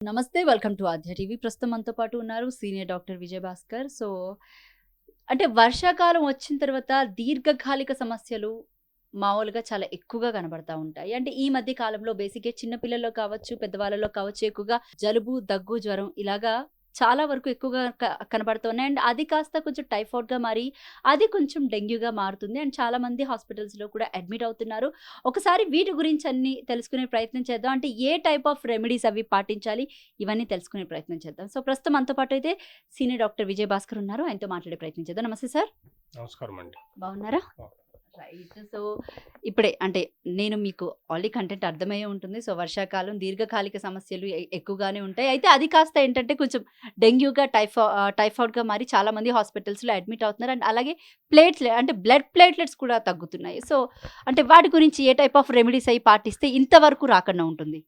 నమస్తే. Welcome to ఆధ్య TV. ప్రస్తుతం మనతో పాటు ఉన్నారు సీనియర్ డాక్టర్ విజయభాస్కర్. అంటే వర్షాకాలం వచ్చిన తర్వాత దీర్ఘకాలిక సమస్యలు మామూలుగా చాలా ఎక్కువగా కనబడతా ఉంటాయి. అంటే ఈ మధ్య కాలంలో బేసిక్‌గా చిన్న పిల్లల్లో కావచ్చు, పెద్దవాళ్ళలో కావచ్చు ఎక్కువగా జలుబు, దగ్గు, జ్వరం ఇలాగా చాలా వరకు ఎక్కువగా కనబడుతున్నాయి. అండ్ అది కాస్త కొంచెం టైఫాయిడ్‌గా మారి అది కొంచెం డెంగ్యూగా మారుతుంది. అండ్ చాలామంది హాస్పిటల్స్‌లో కూడా అడ్మిట్ అవుతున్నారు. ఒకసారి వీటి గురించి అన్నీ తెలుసుకునే ప్రయత్నం చేద్దాం. అంటే ఏ టైప్ ఆఫ్ రెమెడీస్ అవి పాటించాలి? ఇవన్నీ తెలుసుకునే ప్రయత్నం చేద్దాం. ప్రస్తుతం మనతో పాటు అయితే సీనియర్ డాక్టర్ విజయ్ భాస్కర్ ఉన్నారు. ఆయనతో మాట్లాడే ప్రయత్నం చేద్దాం. నమస్తే సార్. నమస్కారం అండి. బాగున్నారా? రైట్. ఇప్పుడే అంటే నేను మీకు ఆల్రెడీ కంటెంట్ అర్థమయ్యే ఉంటుంది. వర్షాకాలం దీర్ఘకాలిక సమస్యలు ఎక్కువగానే ఉంటాయి. అయితే అది కాస్త ఏంటంటే కొంచెం డెంగ్యూగా, టైఫాయిడ్‌గా మారి చాలామంది హాస్పిటల్స్‌లో అడ్మిట్ అవుతున్నారు. అండ్ అలాగే అంటే బ్లడ్ ప్లేట్‌లెట్స్ కూడా తగ్గుతున్నాయి. అంటే వాటి గురించి ఏ టైప్ ఆఫ్ రెమెడీస్ అయి పాటిస్తే ఇంతవరకు రాకుండా ఉంటుంది?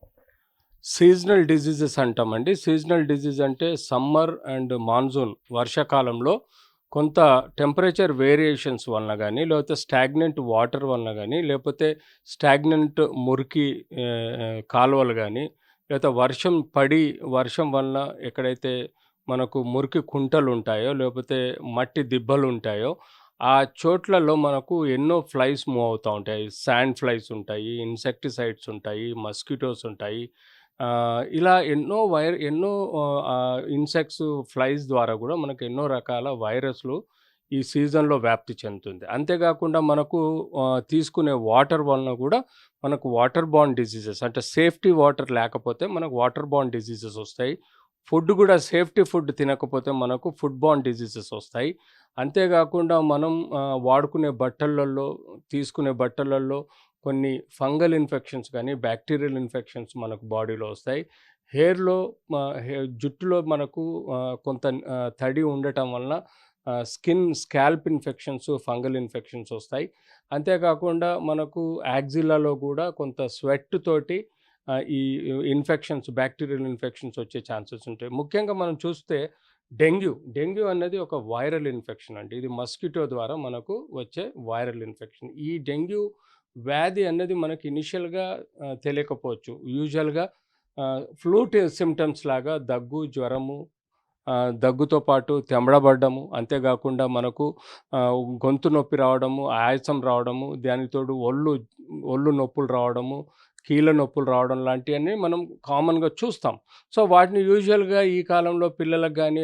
సీజనల్ డిసీజెస్ అంటామండి. సీజనల్ డిసీజ్ అంటే సమ్మర్ అండ్ మాన్సూన్ వర్షాకాలంలో కొంత టెంపరేచర్ వేరియేషన్స్ వలన గానీ, లేకపోతే స్టాగ్నెంట్ వాటర్ వలన గానీ, లేకపోతే స్టాగ్నెంట్ మురికి కాలువలు గానీ, లేకపోతే వర్షం వలన ఎక్కడైతే మనకు మురికి కుంటలుంటాయో, లేకపోతే మట్టి దిబ్బలుంటాయో, ఆ చోట్లలో మనకు ఎన్నో ఫ్లైస్ మూవ్ అవుతా ఉంటాయి. శాండ్ ఫ్లైస్ ఉంటాయి, ఇన్సెక్టిసైడ్స్ ఉంటాయి, మస్కిటోస్ ఉంటాయి. ఇలా ఎన్నో ఇన్సెక్ట్స్, ఫ్లైస్ ద్వారా గూడా మనకు ఎన్నో రకాల వైరస్‌లు ఈ సీజన్‌లో వ్యాప్తి చెందుతుంది. అంతేగాకుండా మనకు తీసుకునే వాటర్ వలన గూడా మనకు వాటర్ బోర్న్ డిసీజెస్ అంటే సేఫ్టీ వాటర్ లేకపోతే మనకు వాటర్ బోర్న్ డిసీజెస్ ఒస్తాయి. ఫుడ్ గూడా సేఫ్టీ ఫుడ్ తినకపోతే మనకు ఫుడ్ బోర్న్ డిసీజెస్ ఒస్తాయి. అంతేగాకుండా మనం తీసుకునే బట్టలల్లో కొన్ని ఫంగల్ ఇన్ఫెక్షన్స్ గానీ, బ్యాక్టీరియల్ ఇన్ఫెక్షన్స్ మనకు బాడీలో వస్తాయి. హెయిర్‌లో మ హె జుట్టులో మనకు కొంత తడి ఉండటం వలన స్కాల్ప్ ఇన్ఫెక్షన్స్, ఫంగల్ ఇన్ఫెక్షన్స్ వస్తాయి. అంతేకాకుండా మనకు యాక్సిల్లాలో గూడా కొంత స్వెట్ తోటి ఈ బ్యాక్టీరియల్ ఇన్ఫెక్షన్స్ వచ్చే ఛాన్సెస్ ఉంటాయి. ముఖ్యంగా మనం చూస్తే డెంగ్యూ అనేది ఒక వైరల్ ఇన్ఫెక్షన్ అండి. ఇది మస్కిటో ద్వారా మనకు వచ్చే వైరల్ ఇన్ఫెక్షన్. ఈ డెంగ్యూ వ్యాధి అనేది మనకి ఇనిషియల్‌గా తెలియకపోవచ్చు. యూజువల్‌గా సింప్టమ్స్ లాగా దగ్గు, జ్వరము, దగ్గుతో పాటు తెమడబడ్డము, అంతేగాకుండా మనకు గొంతు నొప్పి రావడము, ఆయాసం రావడము, దానికి తోడు ఒళ్ళు నొప్పులు రావడము, కీళ్ళ నొప్పులు రావడం లాంటియన్నీ మనం కామన్‌గా చూస్తాం. వాటిని యూజువల్‌గా ఈ కాలంలో పిల్లలకు గానీ,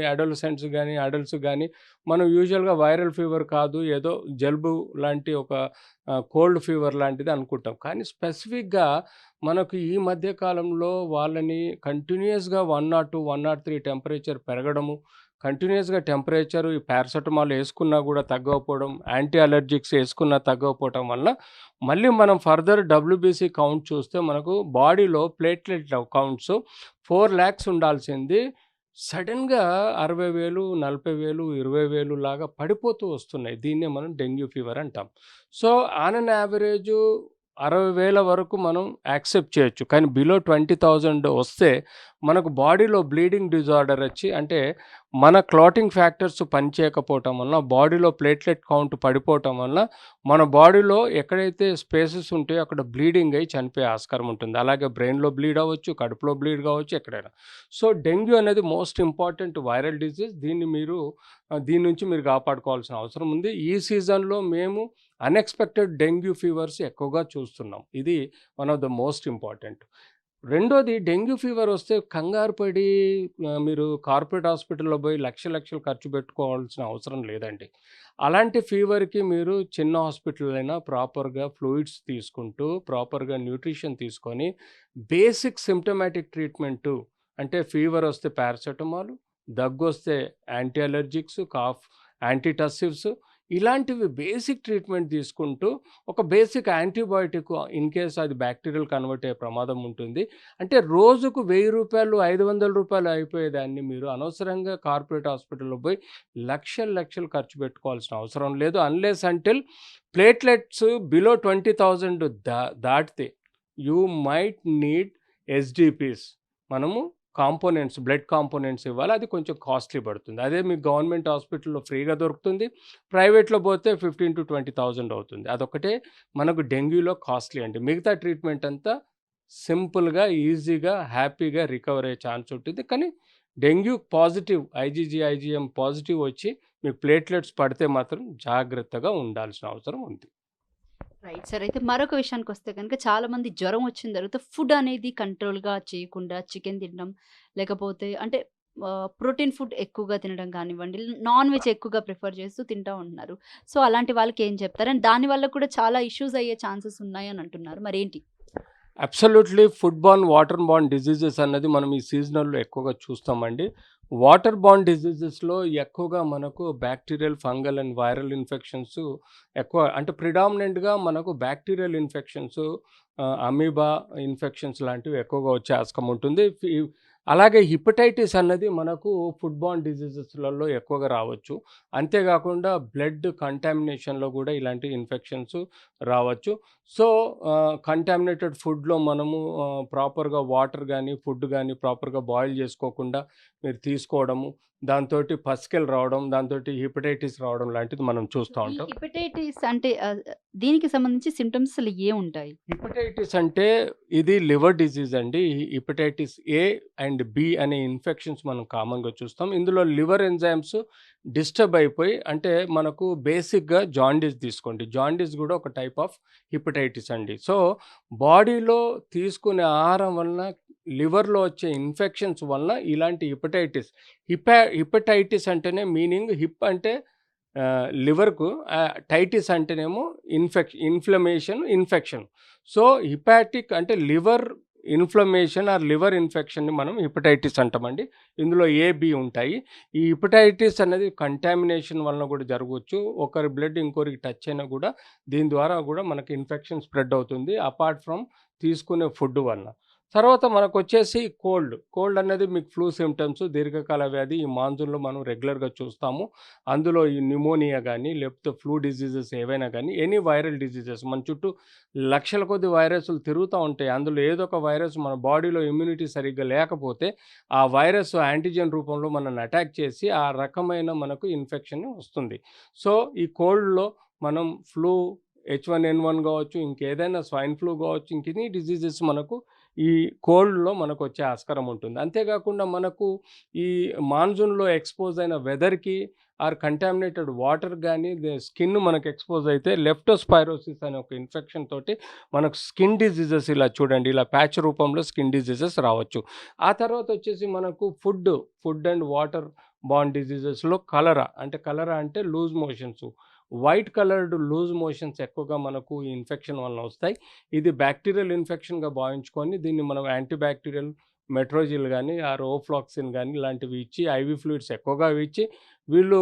అడల్ట్స్ గానీ మనం యూజువల్‌గా వైరల్ ఫీవర్ కాదు, ఏదో జలుబు లాంటి ఒక కోల్డ్ ఫీవర్ లాంటిది అనుకుంటాం. కానీ స్పెసిఫిక్‌గా మనకు ఈ మధ్య కాలంలో వాళ్ళని కంటిన్యూయస్‌గా 102, 103 టెంపరేచర్ పెరగడము, కంటిన్యూయస్‌గా టెంపరేచర్ ఈ పారాసెటమాల్ యేసుకున్నా గూడా తగ్గకపోవడం, యాంటీ అలర్జిక్స్ యేసుకున్నా తగ్గకపోవటం వలన మళ్ళీ మనం ఫర్దర్ డబ్ల్యూబీసీ కౌంట్ చూస్తే మనకు బాడీలో ప్లేట్లెట్ కౌంట్స్ 4,00,000 ఉండాల్సింది సడెన్‌గా 60,000, 40,000, 20,000 లాగా పడిపోతూ వస్తున్నాయి. దీన్నే మనం డెంగ్యూ ఫీవర్ అంటాం. ఆన్ అన్ యావరేజు 60,000 వరకు మనం యాక్సెప్ట్ చేయొచ్చు. కానీ బిలో 20,000 వస్తే మనకు బాడీలో బ్లీడింగ్ డిజార్డర్ వచ్చి అంటే మన క్లాటింగ్ ఫ్యాక్టర్స్ పనిచేయకపోవటం వలన, బాడీలో ప్లేట్లెట్ కౌంట్ పడిపోవటం వలన మన బాడీలో ఎక్కడైతే స్పేసెస్ ఉంటాయో అక్కడ బ్లీడింగ్ అయ్యి చనిపోయే ఆస్కారం ఉంటుంది. అలాగే బ్రెయిన్‌లో బ్లీడ్ అవ్వచ్చు, కడుపులో బ్లీడ్ కావచ్చు, ఎక్కడైనా. డెంగ్యూ అనేది మోస్ట్ ఇంపార్టెంట్ వైరల్ డిసీజ్. దీని నుంచి మీరు కాపాడుకోవాల్సిన అవసరం ఉంది. ఈ సీజన్‌లో మేము అన్‌ఎక్స్‌పెక్టెడ్ డెంగ్యూ ఫీవర్స్ ఎక్కువగా చూస్తున్నాం. ఇది one of the most important. రెండోది డెంగ్యూ ఫీవర్ వస్తే కంగారు పడి మీరు కార్పొరేట్ హాస్పిటల్‌లో పోయి లక్షలు ఖర్చు పెట్టుకోవాల్సిన అవసరం లేదండి. అలాంటి ఫీవర్‌కి మీరు చిన్న హాస్పిటల్ అయినా ప్రాపర్‌గా ఫ్లూయిడ్స్ తీసుకుంటూ, ప్రాపర్‌గా న్యూట్రిషన్ తీసుకొని, బేసిక్ సింప్టమాటిక్ ట్రీట్మెంటు అంటే ఫీవర్ వస్తే పారాసెటమాల్, దగ్గొస్తే యాంటీ అలర్జిక్స్, యాంటీటసివ్స్ ఇలాంటివి బేసిక్ ట్రీట్మెంట్ తీసుకుంటూ, ఒక బేసిక్ యాంటీబయోటిక్ ఇన్ కేస్ అది బ్యాక్టీరియల్ కన్వర్ట్ అయ్యే ప్రమాదం ఉంటుంది. అంటే రోజుకు రూ. 1,000, రూ. 500 అయిపోయేదాన్ని మీరు అనవసరంగా కార్పొరేట్ హాస్పిటల్‌లో పోయి లక్షలు ఖర్చు పెట్టుకోవాల్సిన అవసరం లేదు. అన్‌లెస్ అంటిల్ ప్లేట్లెట్స్ బిలో 20,000 దాటితే యూ మైట్ నీడ్ ఎస్‌డిపిస్. మనము బ్లడ్ కాంపోనెంట్స్ ఇవ్వాలి. అది కొంచెం కాస్ట్‌లీ పడుతుంది. అదే మీకు గవర్నమెంట్ హాస్పిటల్‌లో ఫ్రీగా దొరుకుతుంది. ప్రైవేట్‌లో పోతే 15,000 to 20,000 అవుతుంది. అదొక్కటే మనకు డెంగ్యూలో కాస్ట్‌లీ అండి. మిగతా ట్రీట్మెంట్ అంతా సింపుల్‌గా, ఈజీగా, హ్యాపీగా రికవర్ అయ్యే ఛాన్స్ ఉంటుంది. కానీ dengue positive IgG, IgM positive వచ్చి మీకు ప్లేట్లెట్స్ పడితే మాత్రం జాగ్రత్తగా ఉండాల్సిన అవసరం ఉంది. Right sir. అయితే మరొక విషయానికొస్తే గనుక చాలామంది జ్వరం వచ్చిన తర్వాత ఫుడ్ అనేది కంట్రోల్‌గా చేయకుండా చికెన్ తినడం, లేకపోతే అంటే ప్రోటీన్ ఫుడ్ ఎక్కువగా తినడం కానివ్వండి, నాన్ వెజ్ ఎక్కువగా ప్రిఫర్ చేస్తూ తింటా ఉంటున్నారు. సో, అలాంటి వాళ్ళకి ఏం చెప్తారు? అండ్ దానివల్ల కూడా చాలా ఇష్యూస్ అయ్యే ఛాన్సెస్ ఉన్నాయని అంటున్నారు. మరేంటి? Absolutely food Born, water borne diseases అన్నది మనం ఈ సీజనల్‌లో ఎక్కువగా చూస్తామండి. వాటర్ బోర్న్ డిసీజెస్‌లో ఎక్కువగా మనకు bacterial, fungal and viral infections ఎక్కువ అంటే ప్రిడామినెంట్‌గా మనకు బ్యాక్టీరియల్ ఇన్ఫెక్షన్స్, అమీబా ఇన్ఫెక్షన్స్ లాంటివి ఎక్కువగా వచ్చే ఆస్కారం ఉంటుంది. అలాగే హిపటైటిస్ అన్నది మనకు ఫుడ్ బోర్న్ డిసీజెస్‌లలో ఎక్కువగా రావచ్చు. అంతేగాకుండా బ్లడ్ కంటామినేషన్‌లో కూడా ఇలాంటి ఇన్ఫెక్షన్స్ రావచ్చు. సో, కంటామినేటెడ్ ఫుడ్‌లో మనము ప్రాపర్‌గా వాటర్ గానీ, ఫుడ్ గానీ ప్రాపర్‌గా బాయిల్ చేసుకోకుండా మీరు తీసుకోవడము, దాంతోటి పస్కెల్ రావడం, దాంతోటి హిపటైటిస్ రావడం లాంటిది మనం చూస్తా ఈ ఉంటాం. హెపటైటిస్ అంటే దీనికి సంబంధించి సింప్టమ్స్ అసలు ఏముంటాయి? హిపటైటిస్ అంటే ఇది లివర్ డిసీజ్ అండి. హిపటైటిస్ ఏ అండ్ బి అనే ఇన్ఫెక్షన్స్ మనం కామన్‌గా చూస్తాం. ఇందులో లివర్ ఎంజైమ్స్ డిస్టర్బ్ అయిపోయి అంటే మనకు బేసిక్‌గా జాండీస్ తీసుకోండి. జాండీస్ గూడా ఒక టైప్ ఆఫ్ హిపటైటిస్ అండి. సో, బాడీలో తీసుకునే ఆహారం వలన లివర్‌లో వచ్చే ఇన్ఫెక్షన్స్ వలన ఇలాంటి హిపటైటిస్ హిపటైటిస్ అంటేనే మీనింగ్ హిప్ అంటే లివర్‌కు, టైటిస్ అంటేనేమో ఇన్ఫెక్షన్. సో, హిపాటిక్ అంటే లివర్ ఇన్‌ఫ్లమేషన్ ఆర్ లివర్ ఇన్ఫెక్షన్‌ని మనం హిపటైటిస్ అంటామండి. ఇందులో ఏ, బి ఉంటాయి. ఈ హిపటైటిస్ అనేది కంటామినేషన్ వలన కూడా జరగొచ్చు. ఒకరి బ్లడ్ ఇంకొకరికి టచ్ అయినా కూడా దీని ద్వారా కూడా మనకి ఇన్ఫెక్షన్ స్ప్రెడ్ అవుతుంది. అపార్ట్ ఫ్రమ్ తీసుకునే ఫుడ్ వలన. తర్వాత మనకొచ్చేసి కోల్డ్. కోల్డ్ అనేది మీకు ఫ్లూ సింప్టమ్స్, దీర్ఘకాల వ్యాధి ఈ మాన్సూన్‌లో మనం రెగ్యులర్‌గా చూస్తాము. అందులో ఈ న్యూమోనియా గానీ, లేకపోతే ఫ్లూ డిసీజెస్ ఏవైనా గానీ, ఎనీ వైరల్ డిసీజెస్ మన చుట్టూ లక్షల కొద్దీ వైరస్‌లు తిరుగుతా ఉంటాయి. అందులో ఏదో ఒక వైరస్ మన బాడీలో ఇమ్యూనిటీ సరిగ్గా లేకపోతే, ఆ వైరస్ యాంటిజెన్ రూపంలో మనల్ని అటాక్ చేసి, ఆ రకమైన మనకు ఇన్ఫెక్షన్ వస్తుంది. సో, ఈ కోల్డ్‌లో మనం ఫ్లూ, H1N1 గావచ్చు, ఇంకేదైనా స్వైన్ ఫ్లూ గావచ్చు, ఇంకెనీ డిసీజెస్ మనకు ఈ కోల్డ్‌లో మనకొచ్చే ఆస్కారం ఉంటుంది. అంతేగాకుండా మనకు ఈ మాన్సూన్‌లో ఎక్స్‌పోజ్ అయిన వెదర్‌కి ఆర్ కంటామినేటెడ్ వాటర్ గానీ, స్కిన్ మనకు ఎక్స్‌పోజ్ అయితే లెప్టోస్పైరోసిస్ అనే ఒక ఇన్ఫెక్షన్ తోటి మనకు స్కిన్ డిసీజెస్ ఇలా చూడండి, ఇలా ప్యాచ్ రూపంలో స్కిన్ డిసీజెస్ రావచ్చు. ఆ తర్వాత వచ్చేసి మనకు ఫుడ్ అండ్ వాటర్ బోర్న్ డిసీజెస్‌లో కలరా అంటే loose motions. White coloured loose motions ఎక్కువగా మనకు ఈ ఇన్ఫెక్షన్ వలన వస్తాయి. ఇది బాక్టీరియల్ ఇన్ఫెక్షన్‌గా భావించుకొని దీన్ని మనం యాంటీ బాక్టీరియల్ మెట్రోజిల్ గానీ, ఆర్ ఓఫ్లాక్సిన్ గానీ ఇలాంటివి ఇచ్చి ఐవీ ఫ్లూయిడ్స్ ఎక్కువగా ఇచ్చి వీళ్ళు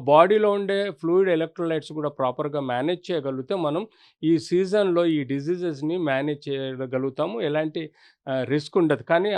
బాడీలో ఉండే ఫ్లూయిడ్ ఎలక్ట్రోలైట్స్ కూడా ప్రాపర్‌గా మేనేజ్ చేయగలిగితే మనం ఈ సీజన్‌లో ఈ డిసీజెస్‌ని మేనేజ్ చేయగలుగుతాము. ఎలాంటి రిస్క్ ఉండదు. కానీ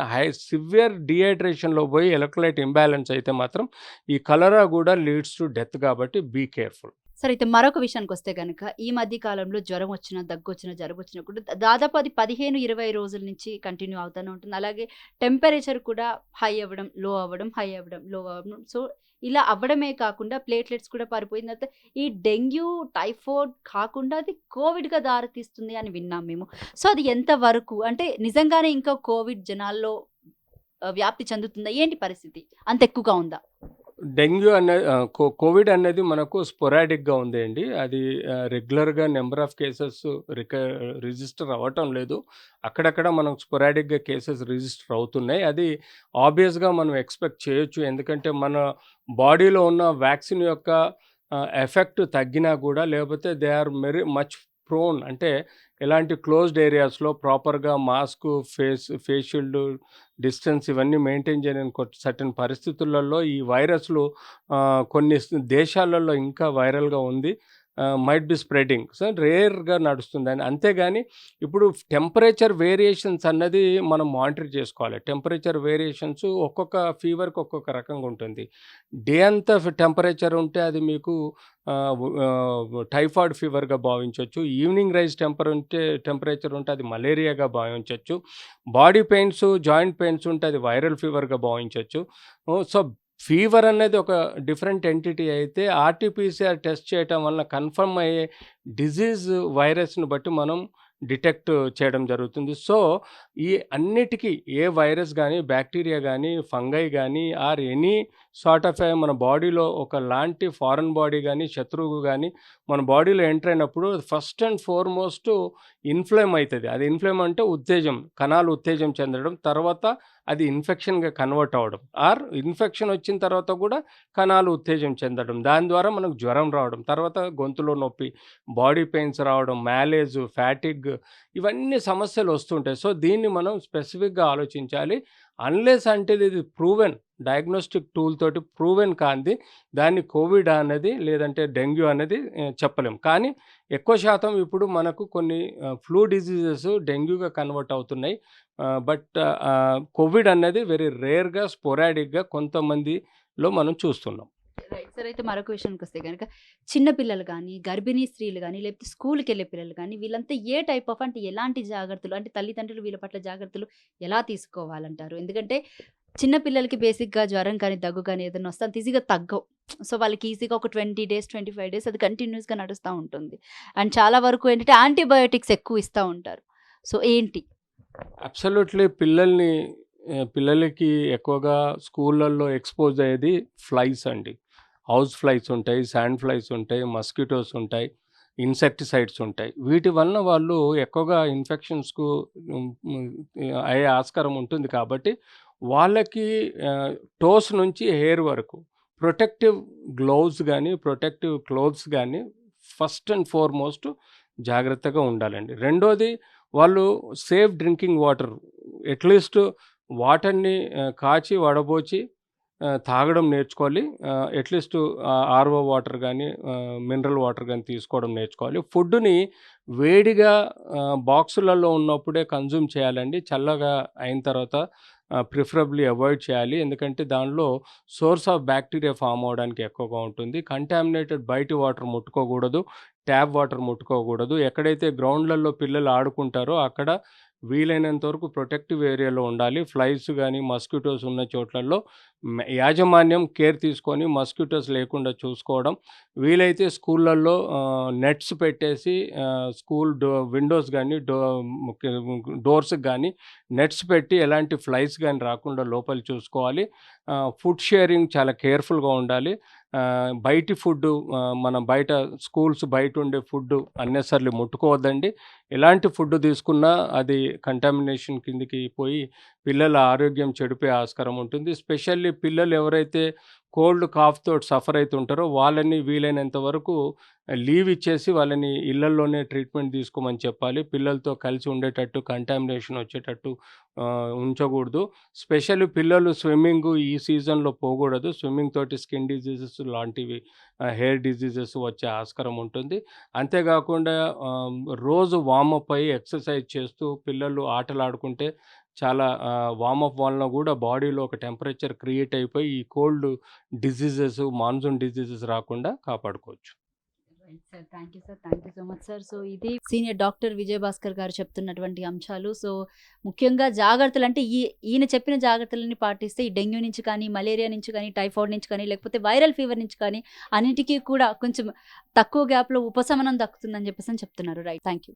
సివియర్ డీహైడ్రేషన్‌లో పోయి ఎలక్ట్రోలైట్ ఇంబాలెన్స్ అయితే మాత్రం ఈ కలరా గూడా లీడ్స్ టు డెత్ కాబట్టి బీ కేర్‌ఫుల్. సరే, అయితే మరొక విషయానికొస్తే గనక, ఈ మధ్య కాలంలో జ్వరం వచ్చినా, దగ్గొచ్చినా, జలుబొచ్చినా కూడా దాదాపు అది 15, 20 రోజుల నుంచి కంటిన్యూ అవుతానే ఉంటుంది. అలాగే టెంపరేచర్ కూడా హై అవ్వడం, లో అవ్వడం, హై అవ్వడం, లో అవ్వడం. సో, ఇలా అవ్వడమే కాకుండా ప్లేట్లెట్స్ కూడా పడిపోయిన తర్వాత ఈ డెంగ్యూ, టైఫాయిడ్ కాకుండా అది కోవిడ్‌గా దారితీస్తుంది అని విన్నాం మేము. సో, అది ఎంత వరకు అంటే నిజంగానే ఇంకా కోవిడ్ జనాల్లో వ్యాప్తి చెందుతుందా? ఏంటి పరిస్థితి? అంత ఎక్కువగా ఉందా? డెంగ్యూ అనే కోవిడ్ అనేది మనకు స్పొరాడిక్‌గా ఉందండి. అది రెగ్యులర్‌గా నంబర్ ఆఫ్ కేసెస్ రిజిస్టర్ అవ్వటం లేదు. అక్కడక్కడ మనకు స్పొరాడిక్‌గా కేసెస్ రిజిస్టర్ అవుతున్నాయి. అది ఆబ్వియస్‌గా మనం ఎక్స్‌పెక్ట్ చేయొచ్చు. ఎందుకంటే మన బాడీలో ఉన్న వ్యాక్సిన్ యొక్క ఎఫెక్ట్ తగ్గినా కూడా లేకపోతే దే ఆర్ మచ్ ప్రోన్ అంటే ఎలాంటి క్లోజ్డ్ ఏరియాస్‌లో ప్రాపర్‌గా మాస్కు, ఫేస్ షీల్డ్, డిస్టెన్స్ ఇవన్నీ మెయింటైన్ చేయలేని సర్టెన్ పరిస్థితులలో ఈ వైరస్‌లు కొన్ని దేశాలలో ఇంకా వైరల్‌గా ఉంది. Might be spreading. సో, రేర్‌గా నడుస్తుందని. అంతేగాని ఇప్పుడు టెంపరేచర్ వేరియేషన్స్ అన్నది మనం మానిటర్ చేసుకోవాలి. టెంపరేచర్ వేరియేషన్స్ ఒక్కొక్క ఫీవర్‌కి ఒక్కొక్క రకంగా ఉంటుంది. డే అంతా టెంపరేచర్ ఉంటే అది మీకు టైఫాయిడ్ ఫీవర్‌గా భావించొచ్చు. ఈవినింగ్ టెంపరేచర్ ఉంటే అది మలేరియాగా భావించొచ్చు. బాడీ పెయిన్స్, జాయింట్ పెయిన్స్ ఉంటే అది వైరల్ ఫీవర్‌గా భావించొచ్చు. సో, ఫీవర్ అనేది ఒక డిఫరెంట్ ఎంటిటీ అయితే ఆర్‌టీపీసీఆర్ టెస్ట్ చేయటం వలన కన్ఫర్మ్ అయ్యే డిసీజ్ వైరస్‌ని బట్టి మనం డిటెక్ట్ చేయడం జరుగుతుంది. సో, ఈ అన్నిటికి ఏ వైరస్ గానీ, బ్యాక్టీరియా గానీ, ఫంగై గానీ ఆర్ ఎనీ సార్ట్ ఆఫ్ మన బాడీలో ఒకలాంటి ఫారెన్ బాడీ గానీ, శత్రువు గానీ మన బాడీలో ఎంటర్ అయినప్పుడు ఫస్ట్ అండ్ ఫార్‌మోస్ట్ ఇన్‌ఫ్లేమ్ అయితది. అది ఇన్‌ఫ్లేమ్ అంటే ఉత్తేజం, కణాలు ఉత్తేజం చెందడం. తర్వాత అది ఇన్ఫెక్షన్‌గా కన్వర్ట్ అవ్వడం. ఆర్ ఇన్ఫెక్షన్ వచ్చిన తర్వాత కూడా కణాలు ఉత్తేజం చెందడం. దాని ద్వారా మనకు జ్వరం రావడం. తర్వాత గొంతులో నొప్పి, బాడీ పెయిన్స్ రావడం, మ్యాలేజ్, ఫ్యాటిగ్ ఇవన్నీ సమస్యలు వస్తుంటాయి. సో, దీన్ని మనం స్పెసిఫిక్‌గా ఆలోచించాలి. అన్‌లెస్ అంటిల్ ఇది ప్రూవెన్ డయాగ్నోస్టిక్ టూల్ తోటి ప్రూవెన్ కానిది దాన్ని కోవిడ్ అనేది లేదంటే డెంగ్యూ అనేది చెప్పలేం. కానీ ఎక్కువ శాతం ఇప్పుడు మనకు కొన్ని ఫ్లూ డిసీజెస్ డెంగ్యూగా కన్వర్ట్ అవుతున్నాయి. బట్ కోవిడ్ అనేది వెరీ రేర్‌గా, స్పోరాడిక్‌గా కొంతమందిలో మనం చూస్తున్నాం. Right sir. అయితే మరొక విషయానికొస్తే గనక చిన్న పిల్లలు గానీ, గర్భిణీ స్త్రీలు గానీ, లేకపోతే స్కూలుకెళ్ళే పిల్లలు గానీ, వీళ్ళంతా ఏ టైప్ ఆఫ్ అంటే ఎలాంటి జాగ్రత్తలు అంటే తల్లిదండ్రులు వీళ్ళ పట్ల జాగ్రత్తలు ఎలా తీసుకోవాలంటారు? ఎందుకంటే చిన్న పిల్లలకి బేసిక్‌గా జ్వరం కానీ, దగ్గు కానీ ఏదైనా వస్తే అంత ఈజీగా తగ్గవు. సో, వాళ్ళకి ఈజీగా ఒక 20 డేస్, 25 డేస్ అది కంటిన్యూయస్‌గా నడుస్తా ఉంటుంది. అండ్ చాలా వరకు ఏంటంటే యాంటీబయోటిక్స్ ఎక్కువ ఇస్తా ఉంటారు. సో, ఏంటి? అబ్సల్యూట్‌లీ పిల్లలకి ఎక్కువగా స్కూళ్ళల్లో ఎక్స్‌పోజ్ అయ్యేది ఫ్లైస్ అండి. హౌస్ ఫ్లైస్ ఉంటాయి, శాండ్ ఫ్లైస్ ఉంటాయి, మస్కిటోస్ ఉంటాయి, ఇన్సెక్టిసైడ్స్ ఉంటాయి. వీటి వలన వాళ్ళు ఎక్కువగా ఇన్ఫెక్షన్స్‌కు హ్మ్, హ్మ్, అయ్యే ఆస్కారం ఉంటుంది కాబట్టి వాళ్ళకి టోస్ నుంచి హెయిర్ వరకు ప్రొటెక్టివ్ గ్లోవ్స్ గానీ, ప్రొటెక్టివ్ క్లోత్స్ గానీ ఫస్ట్ అండ్ ఫార్‌మోస్ట్ జాగ్రత్తగా ఉండాలండి. రెండోది వాళ్ళు సేఫ్ డ్రింకింగ్ వాటర్ అట్‌లీస్ట్ వాటర్‌ని కాచి వడబోచి తాగడం నేర్చుకోవాలి. అట్‌లీస్ట్ ఆర్‌ఓ వాటర్ గానీ, మినరల్ వాటర్ గానీ తీసుకోవడం నేర్చుకోవాలి. ఫుడ్‌ని వేడిగా బాక్సులలో ఉన్నప్పుడే కన్జ్యూమ్ చేయాలండి. చల్లగా అయిన తర్వాత ప్రిఫరబ్లీ అవాయిడ్ చేయాలి. ఎందుకంటే దానిలో సోర్స్ ఆఫ్ బ్యాక్టీరియా ఫార్మ్ అవ్వడానికి ఎక్కువగా ఉంటుంది. కంటామినేటెడ్ బయటి వాటర్ ముట్టుకోకూడదు. ట్యాప్ వాటర్ ముట్టుకోకూడదు. ఎక్కడైతే గ్రౌండ్‌లలో పిల్లలు ఆడుకుంటారో అక్కడ వీలైనంత వరకు ప్రొటెక్టివ్ ఏరియాలో ఉండాలి. ఫ్లైస్ గానీ, మస్కిటోస్ ఉన్న చోట్లలో యాజమాన్యం కేర్ తీసుకొని మస్కిటోస్ లేకుండా చూసుకోవడం. వీలైతే స్కూళ్ళల్లో నెట్స్ పెట్టేసి స్కూల్ విండోస్ గానీ, డోర్స్‌కి గానీ నెట్స్ పెట్టి ఎలాంటి ఫ్లైస్ గానీ రాకుండా లోపల చూసుకోవాలి. ఫుడ్ షేరింగ్ చాలా కేర్‌ఫుల్‌గా ఉండాలి. బయటి ఫుడ్డు మనం బయట స్కూల్స్ బయటుండే ఫుడ్డు అన్నెసెసరీలీ ముట్టుకోవద్దండి. ఎలాంటి ఫుడ్ తీసుకున్నా అది కంటామినేషన్ కిందకి పోయి పిల్లల ఆరోగ్యం చెడిపోయే ఆస్కారం ఉంటుంది. స్పెషల్లీ పిల్లలు ఎవరైతే కోల్డ్, కాఫ్ తోటి సఫర్ అయితుంటారో వాళ్ళని వీలైనంత వరకు లీవ్ ఇచ్చేసి వాళ్ళని ఇళ్లల్లోనే ట్రీట్మెంట్ తీసుకోమని చెప్పాలి. పిల్లలతో కలిసి ఉండేటట్టు, కంటామినేషన్ వచ్చేటట్టు ఉంచకూడదు. స్పెషల్లీ పిల్లలు స్విమ్మింగు ఈ సీజన్‌లో పోకూడదు. స్విమ్మింగ్ తోటి స్కిన్ డిసీజెస్ లాంటివి, హెయిర్ డిసీజెస్ వచ్చే ఆస్కారం ఉంటుంది. అంతేగాకుండా రోజు వార్మప్ అయ్యి ఎక్సర్సైజ్ చేస్తూ పిల్లలు ఆటలాడుకుంటే చాలా వార్మప్ వలన గూడా బాడీలో ఒక టెంపరేచర్ క్రియేట్ అయిపోయి ఈ కోల్డ్ డిసీజెస్, మాన్సూన్ డిసీజెస్ రాకుండా కాపాడుకోవచ్చు. Right sir. Thank you sir. Thank you so much sir. So, ఇది సీనియర్ డాక్టర్ విజయభాస్కర్ గారు చెప్తున్నటువంటి అంశాలు. సో, ముఖ్యంగా జాగ్రత్తలంటే ఈయన చెప్పిన జాగ్రత్తలన్నీ పాటిస్తే ఈ డెంగ్యూ నుంచి కానీ, మలేరియా నుంచి కానీ, టైఫాయిడ్ నుంచి కానీ, లేకపోతే వైరల్ ఫీవర్ నుంచి కానీ అన్నిటికి కూడా కొంచెం తక్కువ గ్యాప్‌లో ఉపశమనం దక్కుతుందని చెప్పేసని చెప్తున్నారు. రైట్. Thank you.